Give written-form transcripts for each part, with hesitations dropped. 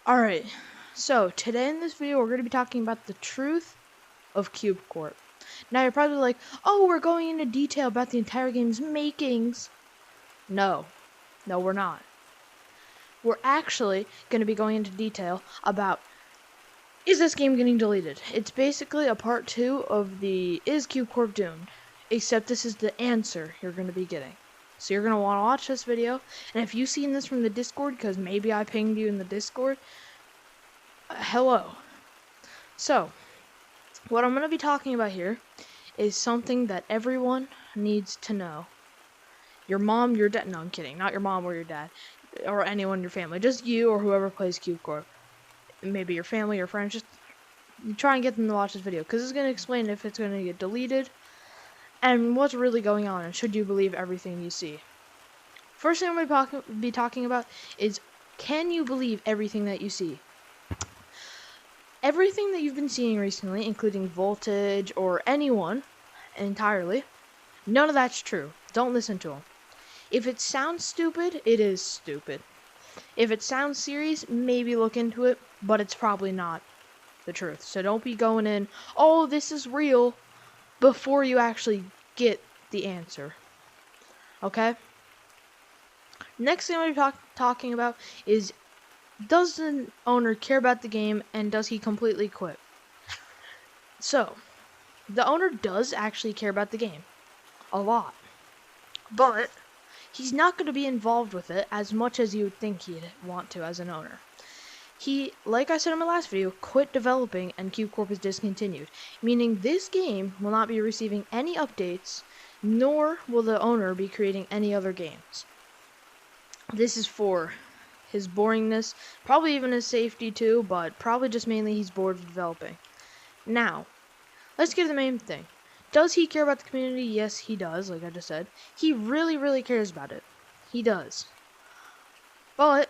Alright, so today in this video we're going to be talking about the truth of Corp. Now you're probably like, oh, we're going into detail about the entire game's makings. No, we're not. We're actually going to be going into detail about, is this game getting deleted? It's basically a part 2 of the Is Corp doomed? Except this is the answer you're going to be getting. So you're going to want to watch this video, and if you've seen this from the Discord, because maybe I pinged you in the Discord, hello. So, what I'm going to be talking about here is something that everyone needs to know. Your mom, your dad, no, I'm kidding, not your mom or your dad, or anyone in your family, just you or whoever plays Corp. Maybe your family or friends, just try and get them to watch this video, because it's going to explain if it's going to get deleted, and what's really going on, and should you believe everything you see. First thing I'm going to be talking about is, can you believe everything that you see? Everything that you've been seeing recently, including Voltage or anyone entirely, none of that's true. Don't listen to them. If it sounds stupid, it is stupid. If it sounds serious, maybe look into it, but it's probably not the truth. So don't be going in, oh, this is real, before you actually get the answer. Okay? Next thing I'm going to be talking about is, does the owner care about the game, and does he completely quit? So, the owner does actually care about the game. A lot. But, he's not going to be involved with it as much as you would think he'd want to as an owner. He, like I said in my last video, quit developing and Corp is discontinued. Meaning this game will not be receiving any updates, nor will the owner be creating any other games. This is for his boringness, probably even his safety too, but probably just mainly he's bored of developing. Now, let's get to the main thing. Does he care about the community? Yes, he does, like I just said. He really, really cares about it. He does. But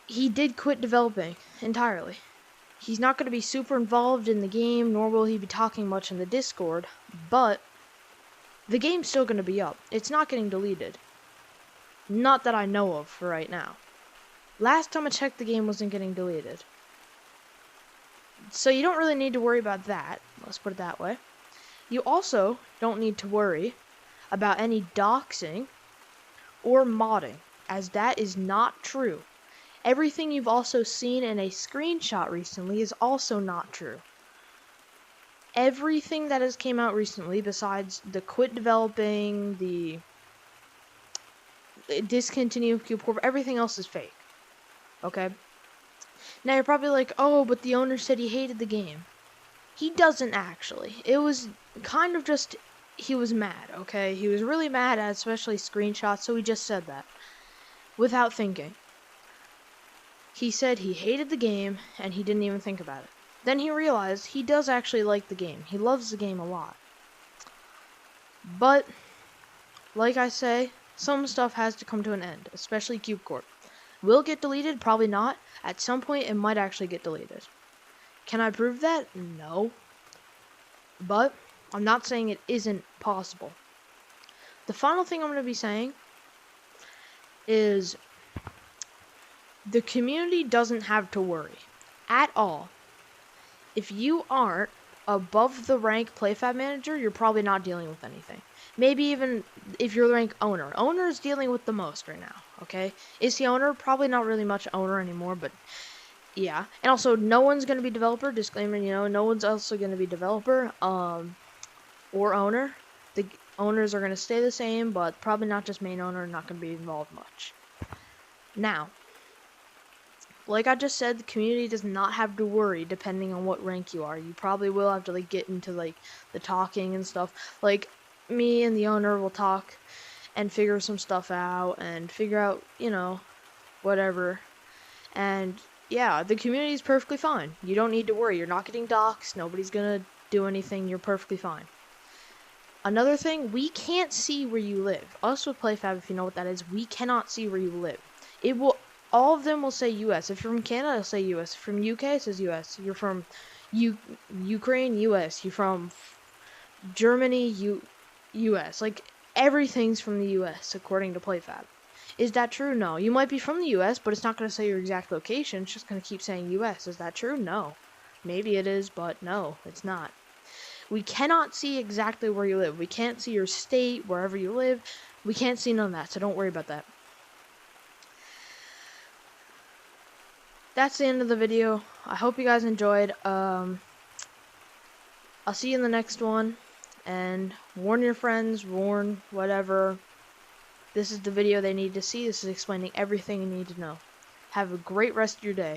he did quit developing entirely. He's not going to be super involved in the game, nor will he be talking much in the Discord, but the game's still going to be up. It's not getting deleted. Not that I know of for right now. Last time I checked, the game wasn't getting deleted. So you don't really need to worry about that. Let's put it that way. You also don't need to worry about any doxing or modding, as that is not true. Everything you've also seen in a screenshot recently is also not true. Everything that has came out recently, besides the quit developing, the discontinue Corp, everything else is fake. Okay? Now you're probably like, oh, but the owner said he hated the game. He doesn't actually. It was kind of just, he was mad, okay? He was really mad at especially screenshots, so he just said that. Without thinking. He said he hated the game, and he didn't even think about it. Then he realized he does actually like the game. He loves the game a lot. But, like I say, some stuff has to come to an end, especially Corp. Will it get deleted? Probably not. At some point, it might actually get deleted. Can I prove that? No. But, I'm not saying it isn't possible. The final thing I'm going to be saying is, the community doesn't have to worry at all. If you aren't above the rank PlayFab manager, you're probably not dealing with anything. Maybe even if you're the rank owner. Owner is dealing with the most right now, okay? Is he owner? Probably not really much owner anymore, but yeah. And also, no one's going to be developer. Disclaimer, no one's also going to be developer or owner. The owners are going to stay the same, but probably not just main owner, not going to be involved much. Now, like I just said, the community does not have to worry depending on what rank you are. You probably will have to get into the talking and stuff. Like me and the owner will talk and figure some stuff out and figure out, whatever. And yeah, the community is perfectly fine. You don't need to worry. You're not getting doxxed. Nobody's gonna do anything. You're perfectly fine. Another thing, we can't see where you live. Us with PlayFab, if you know what that is, we cannot see where you live. All of them will say US. If you're from Canada, it'll say US. From UK, it says US. You're from Ukraine, US. You're from Germany, US. Everything's from the US, according to PlayFab. Is that true? No. You might be from the US, but it's not going to say your exact location. It's just going to keep saying US. Is that true? No. Maybe it is, but no, it's not. We cannot see exactly where you live. We can't see your state, wherever you live. We can't see none of that, so don't worry about that. That's the end of the video. I hope you guys enjoyed. I'll see you in the next one. And warn your friends, warn whatever. This is the video they need to see. This is explaining everything you need to know. Have a great rest of your day.